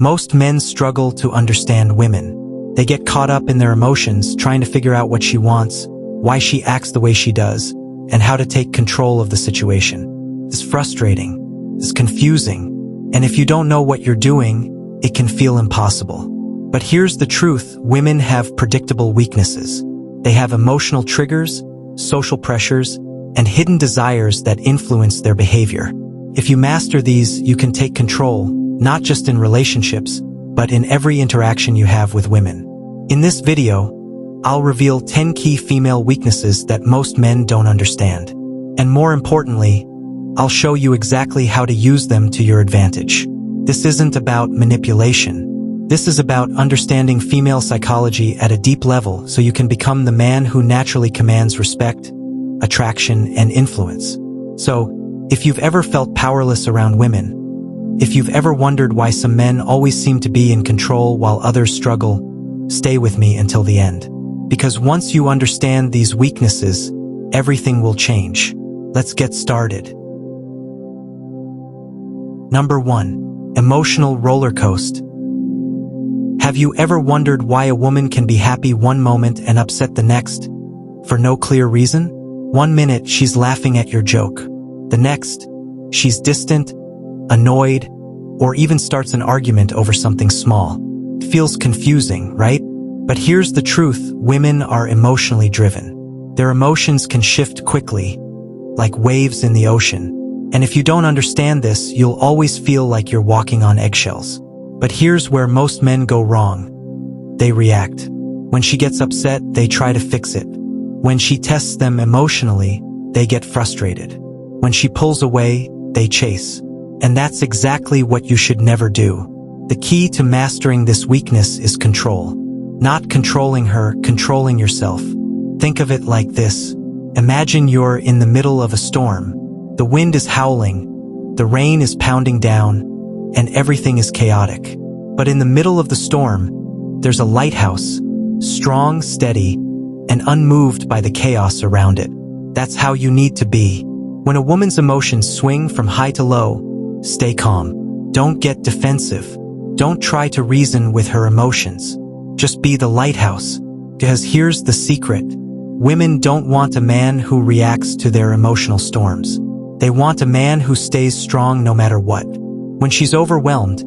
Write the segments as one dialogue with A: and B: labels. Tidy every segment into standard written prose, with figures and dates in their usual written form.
A: Most men struggle to understand women. They get caught up in their emotions, trying to figure out what she wants, why she acts the way she does, and how to take control of the situation. It's frustrating, it's confusing, and if you don't know what you're doing, it can feel impossible. But here's the truth: women have predictable weaknesses. They have emotional triggers, social pressures, and hidden desires that influence their behavior. If you master these, you can take control, not just in relationships, but in every interaction you have with women. In this video, I'll reveal 10 key female weaknesses that most men don't understand. And more importantly, I'll show you exactly how to use them to your advantage. This isn't about manipulation. This is about understanding female psychology at a deep level so you can become the man who naturally commands respect, attraction, and influence. So, if you've ever felt powerless around women, if you've ever wondered why some men always seem to be in control while others struggle, stay with me until the end. Because once you understand these weaknesses, everything will change. Let's get started. Number 1. Emotional roller coaster. Have you ever wondered why a woman can be happy one moment and upset the next, for no clear reason? One minute she's laughing at your joke. The next, she's distant, annoyed, or even starts an argument over something small. It feels confusing, right? But here's the truth: women are emotionally driven. Their emotions can shift quickly, like waves in the ocean. And if you don't understand this, you'll always feel like you're walking on eggshells. But here's where most men go wrong. They react. When she gets upset, they try to fix it. When she tests them emotionally, they get frustrated. When she pulls away, they chase. And that's exactly what you should never do. The key to mastering this weakness is control. Not controlling her, controlling yourself. Think of it like this. Imagine you're in the middle of a storm. The wind is howling, the rain is pounding down, and everything is chaotic. But in the middle of the storm, there's a lighthouse, strong, steady, and unmoved by the chaos around it. That's how you need to be. When a woman's emotions swing from high to low, stay calm. Don't get defensive. Don't try to reason with her emotions. Just be the lighthouse. Because here's the secret. Women don't want a man who reacts to their emotional storms. They want a man who stays strong no matter what. When she's overwhelmed,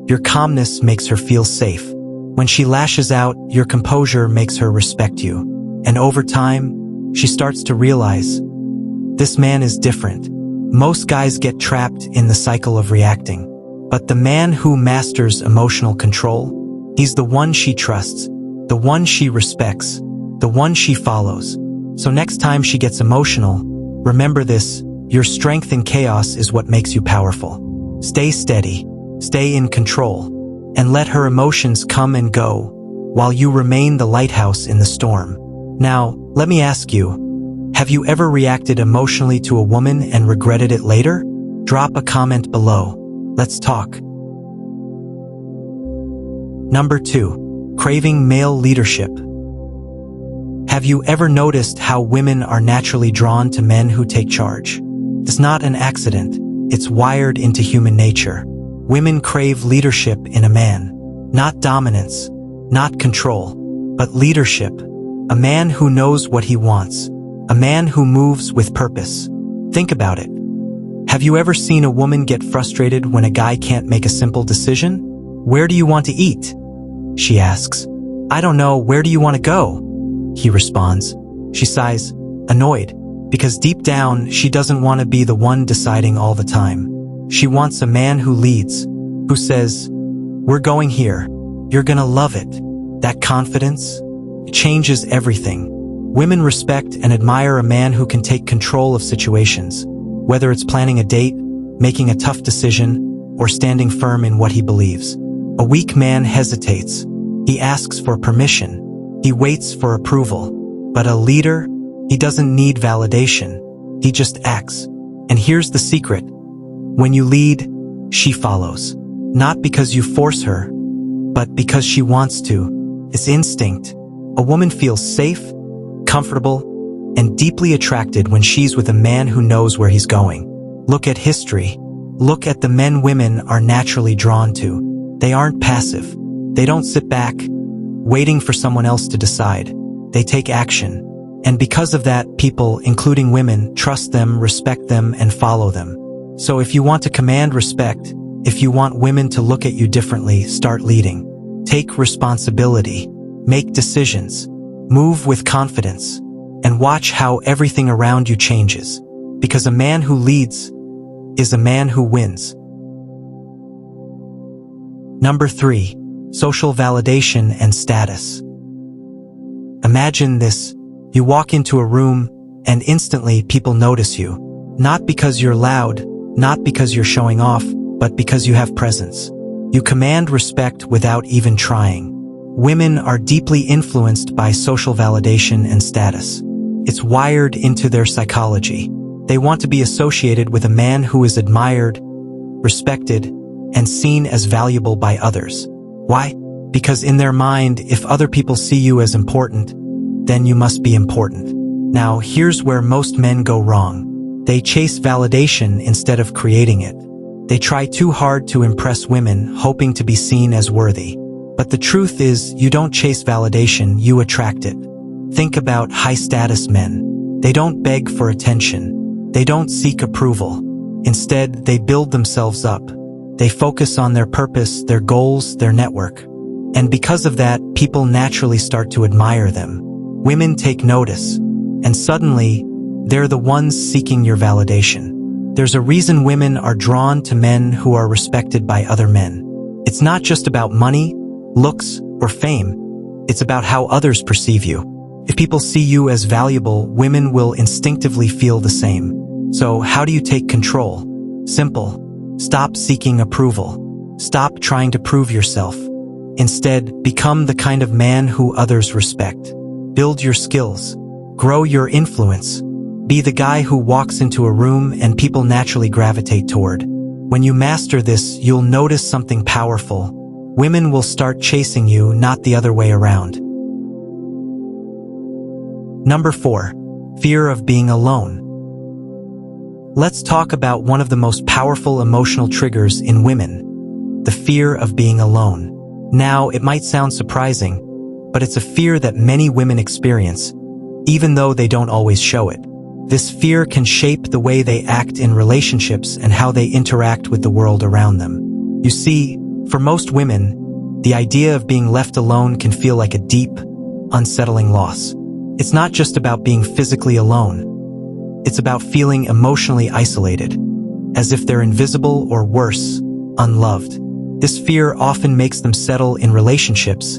A: your calmness makes her feel safe. When she lashes out, your composure makes her respect you. And over time, she starts to realize, this man is different. Most guys get trapped in the cycle of reacting. But the man who masters emotional control, he's the one she trusts, the one she respects, the one she follows. So next time she gets emotional, remember this: your strength in chaos is what makes you powerful. Stay steady, stay in control, and let her emotions come and go while you remain the lighthouse in the storm. Now, let me ask you, have you ever reacted emotionally to a woman and regretted it later? Drop a comment below. Let's talk. Number 2. Craving male leadership. Have you ever noticed how women are naturally drawn to men who take charge? It's not an accident. It's wired into human nature. Women crave leadership in a man. Not dominance, not control, but leadership. A man who knows what he wants. A man who moves with purpose. Think about it. Have you ever seen a woman get frustrated when a guy can't make a simple decision? Where do you want to eat? She asks. I don't know, where do you want to go? He responds. She sighs, annoyed, because deep down she doesn't want to be the one deciding all the time. She wants a man who leads, who says, we're going here, you're gonna love it. That confidence changes everything. Women respect and admire a man who can take control of situations, whether it's planning a date, making a tough decision, or standing firm in what he believes. A weak man hesitates. He asks for permission. He waits for approval. But a leader, he doesn't need validation. He just acts. And here's the secret. When you lead, she follows. Not because you force her, but because she wants to. It's instinct. A woman feels safe, comfortable, and deeply attracted when she's with a man who knows where he's going. Look at history. Look at the men women are naturally drawn to. They aren't passive. They don't sit back, waiting for someone else to decide. They take action. And because of that, people, including women, trust them, respect them, and follow them. So if you want to command respect, if you want women to look at you differently, start leading. Take responsibility. Make decisions. Move with confidence. And watch how everything around you changes. Because a man who leads is a man who wins. Number 3. Social validation and status. Imagine this. You walk into a room, and instantly people notice you. Not because you're loud, not because you're showing off, but because you have presence. You command respect without even trying. Women are deeply influenced by social validation and status. It's wired into their psychology. They want to be associated with a man who is admired, respected, and seen as valuable by others. Why? Because in their mind, if other people see you as important, then you must be important. Now, here's where most men go wrong. They chase validation instead of creating it. They try too hard to impress women, hoping to be seen as worthy. But the truth is, you don't chase validation, you attract it. Think about high-status men. They don't beg for attention. They don't seek approval. Instead, they build themselves up. They focus on their purpose, their goals, their network. And because of that, people naturally start to admire them. Women take notice, and suddenly, they're the ones seeking your validation. There's a reason women are drawn to men who are respected by other men. It's not just about money, looks, or fame. It's about how others perceive you. If people see you as valuable, women will instinctively feel the same. So how do you take control? Simple. Stop seeking approval. Stop trying to prove yourself. Instead, become the kind of man who others respect. Build your skills. Grow your influence. Be the guy who walks into a room and people naturally gravitate toward. When you master this, you'll notice something powerful. Women will start chasing you, not the other way around. Number 4. Fear of being alone. Let's talk about one of the most powerful emotional triggers in women, the fear of being alone. Now, it might sound surprising, but it's a fear that many women experience, even though they don't always show it. This fear can shape the way they act in relationships and how they interact with the world around them. You see, for most women, the idea of being left alone can feel like a deep, unsettling loss. It's not just about being physically alone. It's about feeling emotionally isolated, as if they're invisible or worse, unloved. This fear often makes them settle in relationships,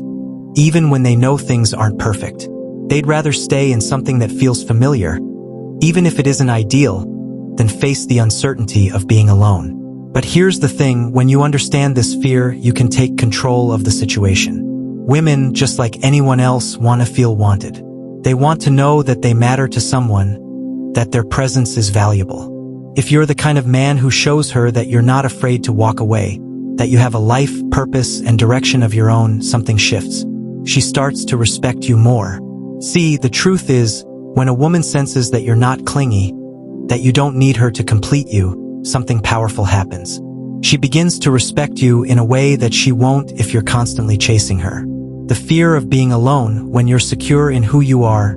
A: even when they know things aren't perfect. They'd rather stay in something that feels familiar, even if it isn't ideal, than face the uncertainty of being alone. But here's the thing, when you understand this fear, you can take control of the situation. Women, just like anyone else, want to feel wanted. They want to know that they matter to someone, that their presence is valuable. If you're the kind of man who shows her that you're not afraid to walk away, that you have a life, purpose, and direction of your own, something shifts. She starts to respect you more. See, the truth is, when a woman senses that you're not clingy, that you don't need her to complete you, something powerful happens. She begins to respect you in a way that she won't if you're constantly chasing her. The fear of being alone, when you're secure in who you are,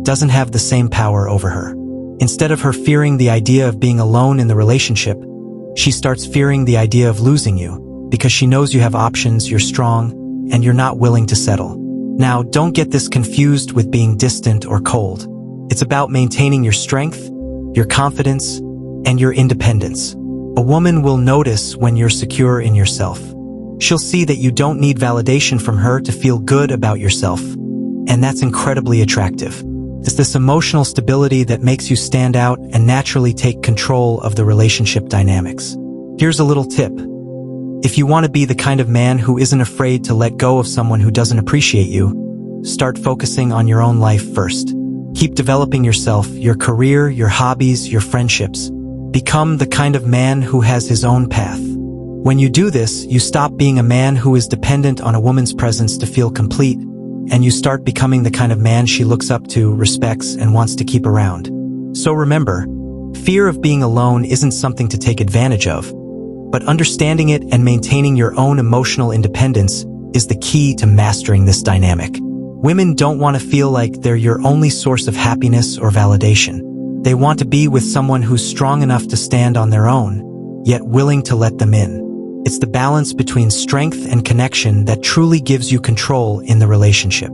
A: doesn't have the same power over her. Instead of her fearing the idea of being alone in the relationship, she starts fearing the idea of losing you, because she knows you have options, you're strong, and you're not willing to settle. Now, don't get this confused with being distant or cold. It's about maintaining your strength, your confidence, and your independence. A woman will notice when you're secure in yourself. She'll see that you don't need validation from her to feel good about yourself, and that's incredibly attractive. It's this emotional stability that makes you stand out and naturally take control of the relationship dynamics. Here's a little tip. If you want to be the kind of man who isn't afraid to let go of someone who doesn't appreciate you, start focusing on your own life first. Keep developing yourself, your career, your hobbies, your friendships. Become the kind of man who has his own path. When you do this, you stop being a man who is dependent on a woman's presence to feel complete, and you start becoming the kind of man she looks up to, respects, and wants to keep around. So remember, fear of being alone isn't something to take advantage of. But understanding it and maintaining your own emotional independence is the key to mastering this dynamic. Women don't want to feel like they're your only source of happiness or validation. They want to be with someone who's strong enough to stand on their own, yet willing to let them in. It's the balance between strength and connection that truly gives you control in the relationship.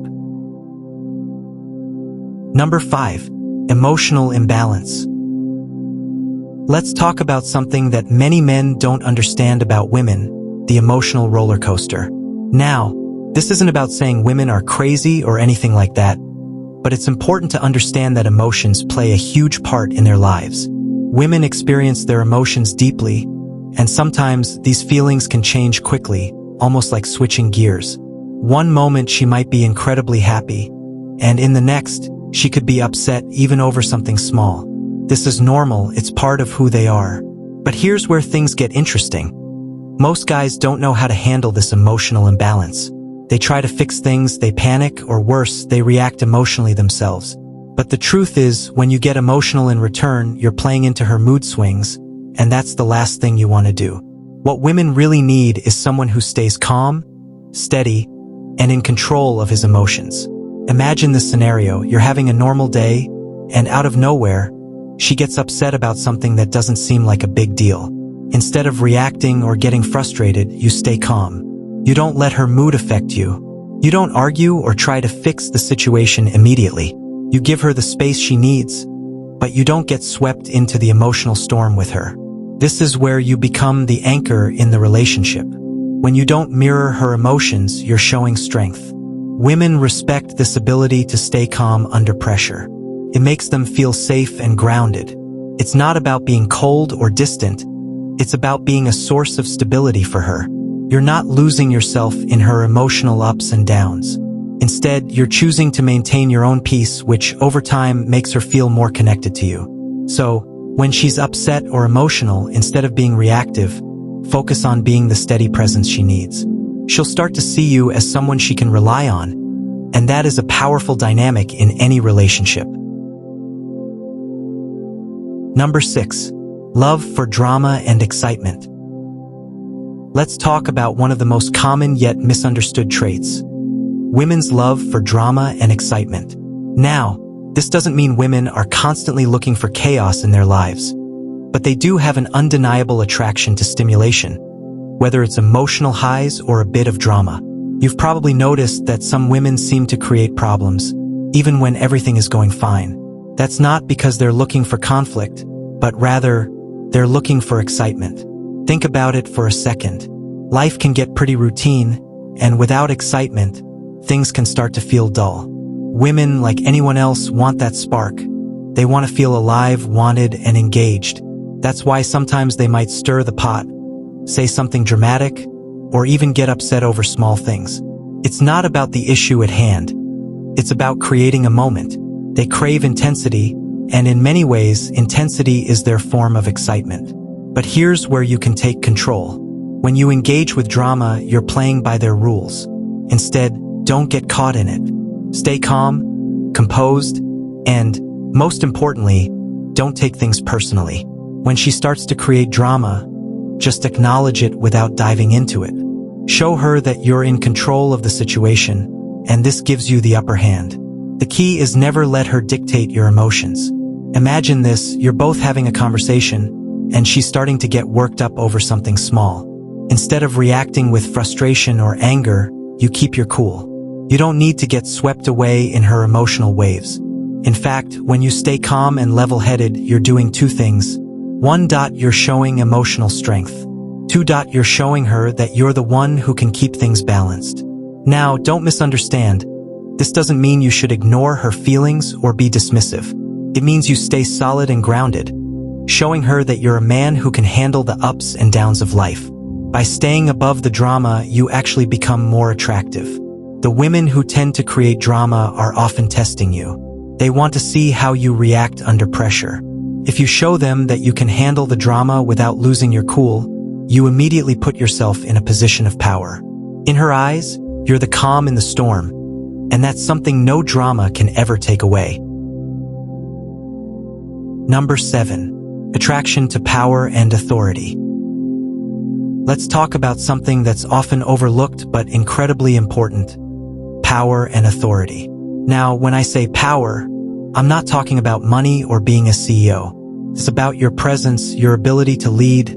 A: Number 5. Emotional imbalance. Let's talk about something that many men don't understand about women, the emotional roller coaster. Now, this isn't about saying women are crazy or anything like that, but it's important to understand that emotions play a huge part in their lives. Women experience their emotions deeply, and sometimes these feelings can change quickly, almost like switching gears. One moment she might be incredibly happy, and in the next, she could be upset even over something small. This is normal, it's part of who they are. But here's where things get interesting. Most guys don't know how to handle this emotional imbalance. They try to fix things, they panic, or worse, they react emotionally themselves. But the truth is, when you get emotional in return, you're playing into her mood swings, and that's the last thing you want to do. What women really need is someone who stays calm, steady, and in control of his emotions. Imagine this scenario: you're having a normal day, and out of nowhere, she gets upset about something that doesn't seem like a big deal. Instead of reacting or getting frustrated, you stay calm. You don't let her mood affect you. You don't argue or try to fix the situation immediately. You give her the space she needs, but you don't get swept into the emotional storm with her. This is where you become the anchor in the relationship. When you don't mirror her emotions, you're showing strength. Women respect this ability to stay calm under pressure. It makes them feel safe and grounded. It's not about being cold or distant. It's about being a source of stability for her. You're not losing yourself in her emotional ups and downs. Instead, you're choosing to maintain your own peace, which over time makes her feel more connected to you. So, when she's upset or emotional, instead of being reactive, focus on being the steady presence she needs. She'll start to see you as someone she can rely on, and that is a powerful dynamic in any relationship. Number 6. Love for drama and excitement. Let's talk about one of the most common yet misunderstood traits: women's love for drama and excitement. Now, this doesn't mean women are constantly looking for chaos in their lives, but they do have an undeniable attraction to stimulation, whether it's emotional highs or a bit of drama. You've probably noticed that some women seem to create problems, even when everything is going fine. That's not because they're looking for conflict, but rather, they're looking for excitement. Think about it for a second. Life can get pretty routine, and without excitement, things can start to feel dull. Women, like anyone else, want that spark. They want to feel alive, wanted, and engaged. That's why sometimes they might stir the pot, say something dramatic, or even get upset over small things. It's not about the issue at hand. It's about creating a moment. They crave intensity, and in many ways, intensity is their form of excitement. But here's where you can take control. When you engage with drama, you're playing by their rules. Instead, don't get caught in it. Stay calm, composed, and, most importantly, don't take things personally. When she starts to create drama, just acknowledge it without diving into it. Show her that you're in control of the situation, and this gives you the upper hand. The key is never let her dictate your emotions. Imagine this: you're both having a conversation, and she's starting to get worked up over something small. Instead of reacting with frustration or anger, you keep your cool. You don't need to get swept away in her emotional waves. In fact, when you stay calm and level-headed, you're doing two things. 1. You're showing emotional strength. 2. You're showing her that you're the one who can keep things balanced. Now, don't misunderstand. This doesn't mean you should ignore her feelings or be dismissive. It means you stay solid and grounded, showing her that you're a man who can handle the ups and downs of life. By staying above the drama, you actually become more attractive. The women who tend to create drama are often testing you. They want to see how you react under pressure. If you show them that you can handle the drama without losing your cool, you immediately put yourself in a position of power. In her eyes, you're the calm in the storm, and that's something no drama can ever take away. Number 7. Attraction to power and authority. let's talk about something that's often overlooked but incredibly important: power and authority. Now, when I say power, I'm not talking about money or being a CEO. It's about your presence, your ability to lead,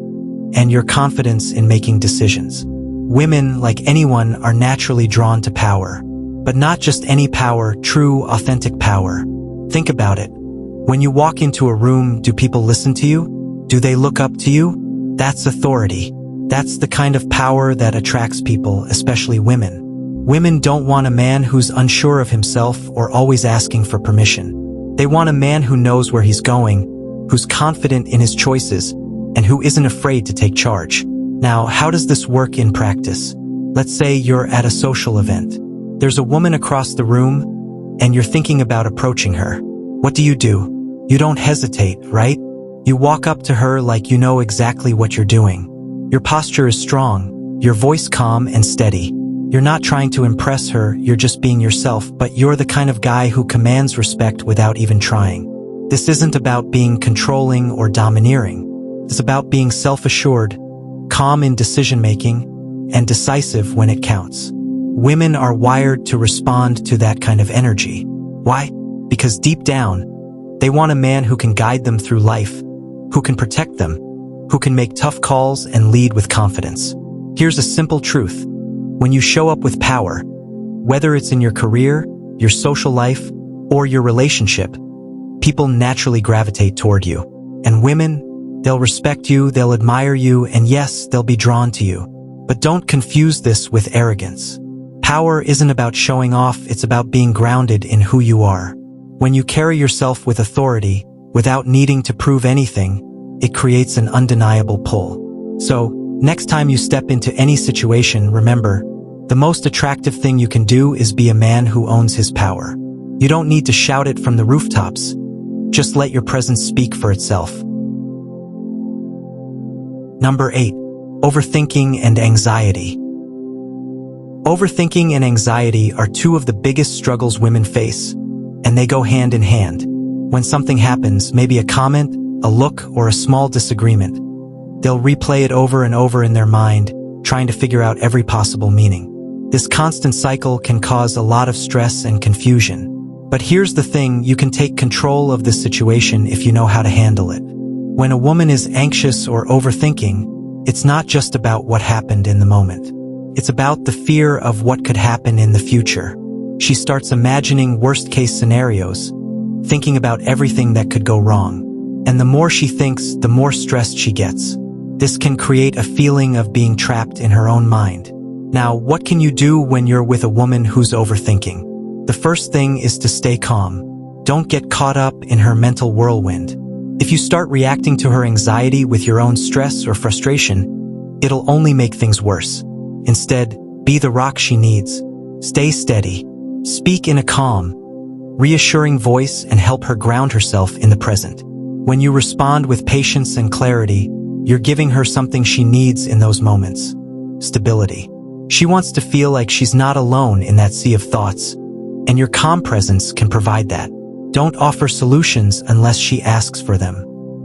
A: and your confidence in making decisions. Women, like anyone, are naturally drawn to power. But not just any power, true, authentic power. Think about it. When you walk into a room, do people listen to you? Do they look up to you? That's authority. That's the kind of power that attracts people, especially women. Women don't want a man who's unsure of himself or always asking for permission. They want a man who knows where he's going, who's confident in his choices, and who isn't afraid to take charge. Now, how does this work in practice? Let's say you're at a social event. There's a woman across the room, and you're thinking about approaching her. What do? You don't hesitate, right? You walk up to her like you know exactly what you're doing. Your posture is strong, your voice calm and steady. You're not trying to impress her, you're just being yourself, but you're the kind of guy who commands respect without even trying. This isn't about being controlling or domineering. It's about being self-assured, calm in decision-making, and decisive when it counts. Women are wired to respond to that kind of energy. Why? Because deep down, they want a man who can guide them through life, who can protect them, who can make tough calls and lead with confidence. Here's a simple truth. When you show up with power, whether it's in your career, your social life, or your relationship, people naturally gravitate toward you. And women, they'll respect you, they'll admire you, and yes, they'll be drawn to you. But don't confuse this with arrogance. Power isn't about showing off, it's about being grounded in who you are. When you carry yourself with authority, without needing to prove anything, it creates an undeniable pull. So, next time you step into any situation, remember, the most attractive thing you can do is be a man who owns his power. You don't need to shout it from the rooftops. Just let your presence speak for itself. Number 8. Overthinking and anxiety. Overthinking and anxiety are two of the biggest struggles women face, and they go hand in hand. When something happens, maybe a comment, a look, or a small disagreement, they'll replay it over and over in their mind, trying to figure out every possible meaning. This constant cycle can cause a lot of stress and confusion. But here's the thing, you can take control of this situation if you know how to handle it. When a woman is anxious or overthinking, it's not just about what happened in the moment. It's about the fear of what could happen in the future. She starts imagining worst-case scenarios, thinking about everything that could go wrong. And the more she thinks, the more stressed she gets. This can create a feeling of being trapped in her own mind. Now, what can you do when you're with a woman who's overthinking? The first thing is to stay calm. Don't get caught up in her mental whirlwind. If you start reacting to her anxiety with your own stress or frustration, it'll only make things worse. Instead, be the rock she needs. Stay steady. Speak in a calm, reassuring voice and help her ground herself in the present. When you respond with patience and clarity, you're giving her something she needs in those moments: stability. She wants to feel like she's not alone in that sea of thoughts, and your calm presence can provide that. Don't offer solutions unless she asks for them.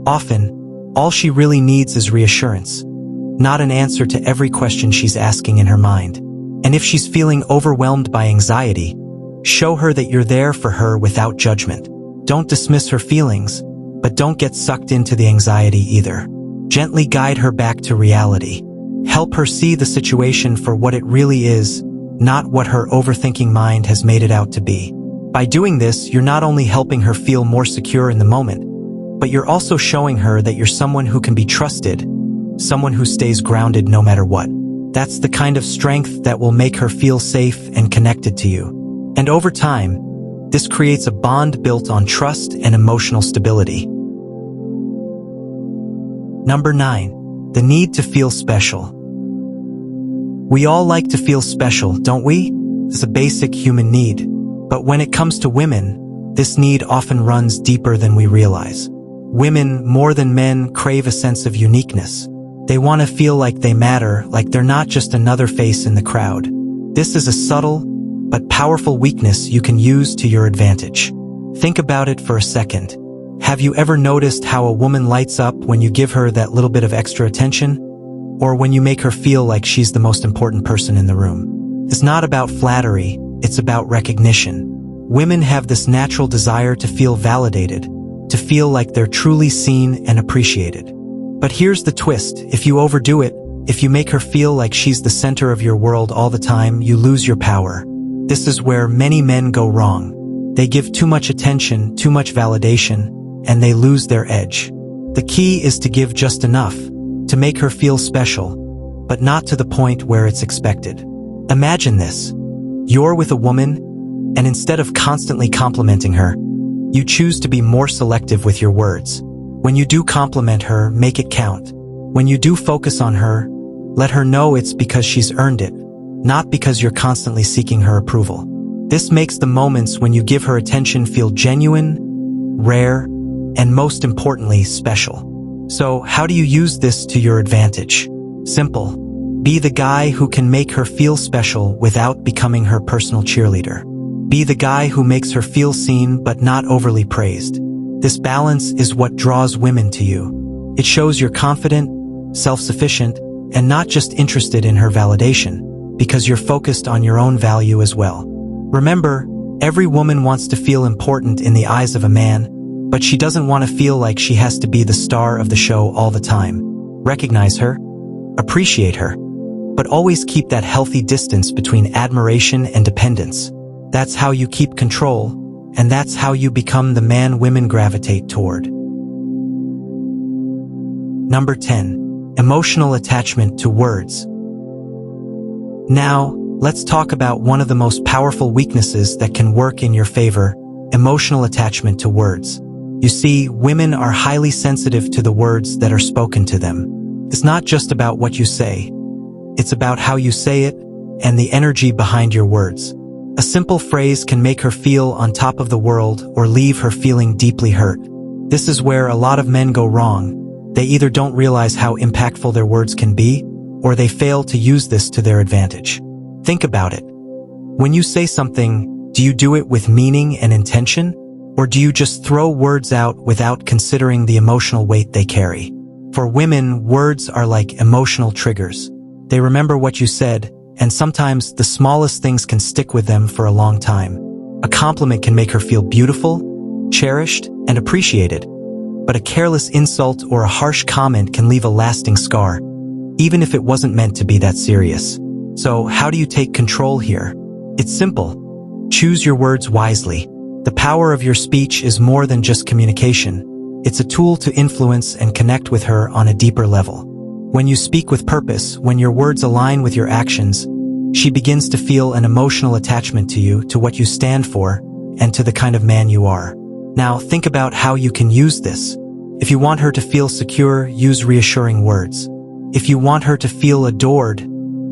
A: Often, all she really needs is reassurance, not an answer to every question she's asking in her mind. And if she's feeling overwhelmed by anxiety, show her that you're there for her without judgment. Don't dismiss her feelings, but don't get sucked into the anxiety either. Gently guide her back to reality. Help her see the situation for what it really is, not what her overthinking mind has made it out to be. By doing this, you're not only helping her feel more secure in the moment, but you're also showing her that you're someone who can be trusted, someone who stays grounded no matter what. That's the kind of strength that will make her feel safe and connected to you. And over time, this creates a bond built on trust and emotional stability. Number 9. The need to feel special. We all like to feel special, don't we? It's a basic human need. But when it comes to women, this need often runs deeper than we realize. Women, more than men, crave a sense of uniqueness. They want to feel like they matter, like they're not just another face in the crowd. This is a subtle, but powerful weakness you can use to your advantage. Think about it for a second. Have you ever noticed how a woman lights up when you give her that little bit of extra attention? or when you make her feel like she's the most important person in the room. It's not about flattery, it's about recognition. Women have this natural desire to feel validated, to feel like they're truly seen and appreciated. But here's the twist: if you overdo it, if you make her feel like she's the center of your world all the time, you lose your power. This is where many men go wrong. They give too much attention, too much validation, and they lose their edge. The key is to give just enough, to make her feel special, but not to the point where it's expected. Imagine this. You're with a woman, and instead of constantly complimenting her, you choose to be more selective with your words. When you do compliment her, make it count. When you do focus on her, let her know it's because she's earned it, not because you're constantly seeking her approval. This makes the moments when you give her attention feel genuine, rare, and most importantly, special. So, how do you use this to your advantage? Simple. Be the guy who can make her feel special without becoming her personal cheerleader. Be the guy who makes her feel seen but not overly praised. This balance is what draws women to you. It shows you're confident, self-sufficient, and not just interested in her validation, because you're focused on your own value as well. Remember, every woman wants to feel important in the eyes of a man, but she doesn't want to feel like she has to be the star of the show all the time. Recognize her, appreciate her, but always keep that healthy distance between admiration and dependence. That's how you keep control, and that's how you become the man women gravitate toward. Number 10. Emotional attachment to words. Now, let's talk about one of the most powerful weaknesses that can work in your favor: emotional attachment to words. You see, women are highly sensitive to the words that are spoken to them. It's not just about what you say. It's about how you say it and the energy behind your words. A simple phrase can make her feel on top of the world or leave her feeling deeply hurt. This is where a lot of men go wrong. They either don't realize how impactful their words can be, or they fail to use this to their advantage. Think about it. When you say something, do you do it with meaning and intention? Or do you just throw words out without considering the emotional weight they carry? For women, words are like emotional triggers. They remember what you said, and sometimes the smallest things can stick with them for a long time. A compliment can make her feel beautiful, cherished, and appreciated. But a careless insult or a harsh comment can leave a lasting scar, even if it wasn't meant to be that serious. So, how do you take control here? It's simple. Choose your words wisely. The power of your speech is more than just communication. It's a tool to influence and connect with her on a deeper level. When you speak with purpose, when your words align with your actions, she begins to feel an emotional attachment to you, to what you stand for, and to the kind of man you are. Now, think about how you can use this. If you want her to feel secure, use reassuring words. If you want her to feel adored,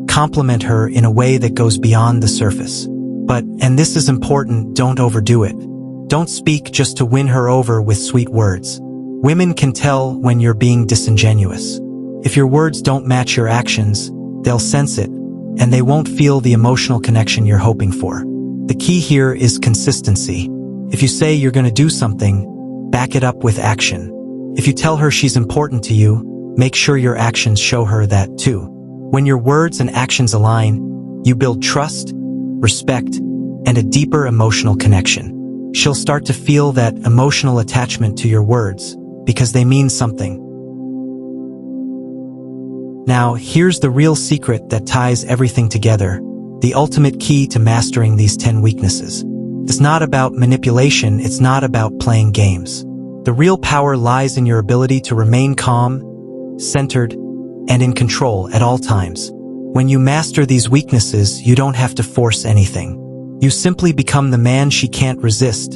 A: compliment her in a way that goes beyond the surface. But, and this is important, don't overdo it. Don't speak just to win her over with sweet words. Women can tell when you're being disingenuous. If your words don't match your actions, they'll sense it, and they won't feel the emotional connection you're hoping for. The key here is consistency. If you say you're going to do something, back it up with action. If you tell her she's important to you, make sure your actions show her that too. When your words and actions align, you build trust, respect, and a deeper emotional connection. She'll start to feel that emotional attachment to your words because they mean something. Now, here's the real secret that ties everything together, the ultimate key to mastering these 10 weaknesses. It's not about manipulation, it's not about playing games. The real power lies in your ability to remain calm, centered, and in control at all times. When you master these weaknesses, you don't have to force anything. You simply become the man she can't resist,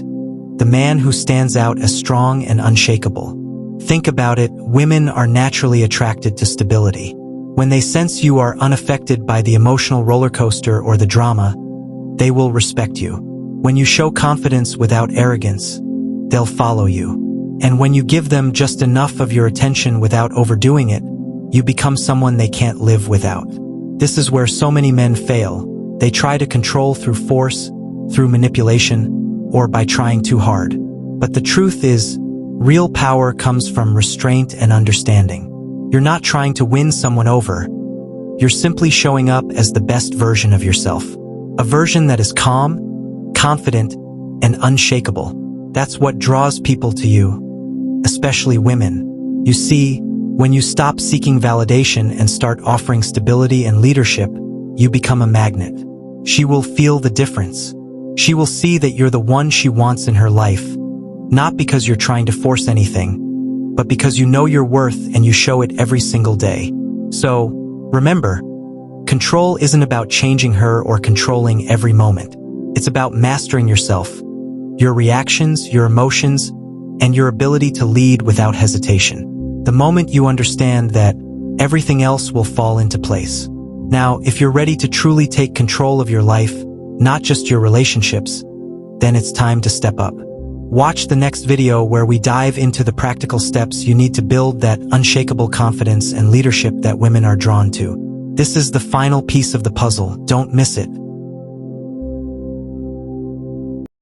A: the man who stands out as strong and unshakable. Think about it, women are naturally attracted to stability. When they sense you are unaffected by the emotional roller coaster or the drama, they will respect you. When you show confidence without arrogance, they'll follow you. And when you give them just enough of your attention without overdoing it, you become someone they can't live without. This is where so many men fail. They try to control through force, through manipulation, or by trying too hard. But the truth is, real power comes from restraint and understanding. You're not trying to win someone over. You're simply showing up as the best version of yourself. A version that is calm, confident, and unshakable. That's what draws people to you, especially women. You see, when you stop seeking validation and start offering stability and leadership, you become a magnet. She will feel the difference. She will see that you're the one she wants in her life, not because you're trying to force anything, but because you know your worth and you show it every single day. So, remember, control isn't about changing her or controlling every moment. It's about mastering yourself, your reactions, your emotions, and your ability to lead without hesitation. The moment you understand that, everything else will fall into place. Now, if you're ready to truly take control of your life, not just your relationships, then it's time to step up. Watch the next video where we dive into the practical steps you need to build that unshakable confidence and leadership that women are drawn to. This is the final piece of the puzzle. Don't miss it.